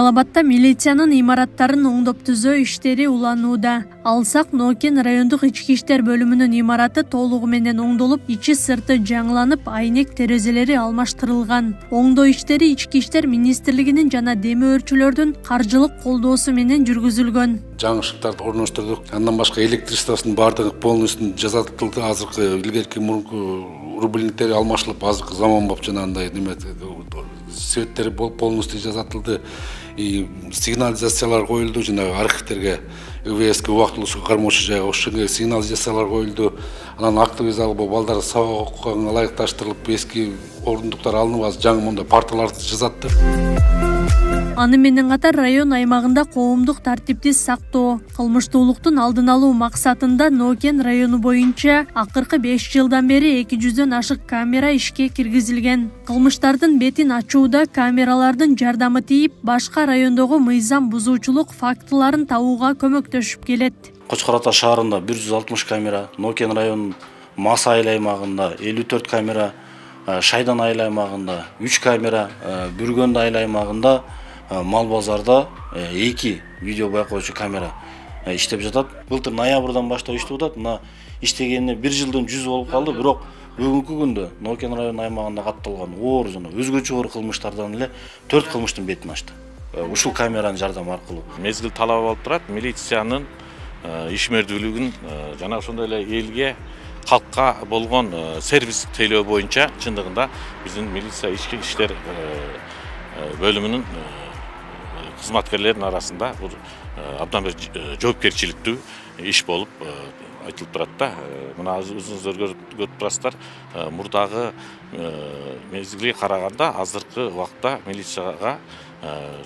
Жалал Абадта милициянын имараттарын оңдоп түзөө иштери уланууда. Алсак Нокен райондук ички иштер бөлүмүнүн имараты толугу менен оңдолуп, ичи сырты жаңыланып, айнек терезелери алмаштырылган. Оңдоо иштери Ички иштер министрлигинин жана демөө өрчүлөрдүн каржылык колдоосу менен жүргүзүлгөн. Жаңылыштарды орноштурдук. Андан башка электричествосунун баардыгы полностью жасатылды. Азыркы илгерки мурунку рубильниктери алмашылып, азыркы заманбап жанагындай неме светтери полностью жасатылды. Сигнализациялар коюлду, жана архивтерге ВСК убактылуу кармоочу жайга ошого сигнализациялар коюлду. Анан актовый зал балдар сабак окуганга ылайыкташтырылып, эски орундуктар алынып, азыр жаңы мондай парталарды жасатты. Аны менен катар район аймагында коомдук тартипти сактоо, кылмыштуулуктун алдын алуу максатында Нокен району боюнча акыркы 5 жылдан бери 200дөн ашык камера ишке киргизилген. Кылмыштардын бетин ачууда камералардын жардамы тийип, башка райондогу мыйзам бузуучулук фактыларын табууга көмөктөшүп келет. Кочкор Ата шаарында 160 камера, Нокен районунун Мас айыл аймагында 54 камера, Шайдан айыл аймагында 3 камера, Бүргөндө айыл аймагында Мал базарда 2 видео байкоочу камера иштеп жатат. Былтыр ноябрдан баштап иштеп атат. Мына иштегенине 1 жылдын 100 болуп калды. Бирок бүгүнкү күндө Нокен району аймагында катталган оор жана өзгөчө оор кылмыштардан эле 4 кылмыштын бетин ачты. Ушул камеранын жардамы аркылуу. Мезгил талап алып турат, милициянын ишмердүүлүгүн жана ошондой эле элге калкка болгон сервис тейлөө боюнча чындыгында биздин милиция ички иштер бөлүмүнүн кызматкерлердин арасында бул абдан бир жоопкерчиликтүү иш болуп айтылып турат да. Мына өзүңүздөр көрүп турасыздар, мурдагы мезгилге караганда азыркы убакта милицияга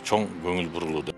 чоң көңүл бурулууда.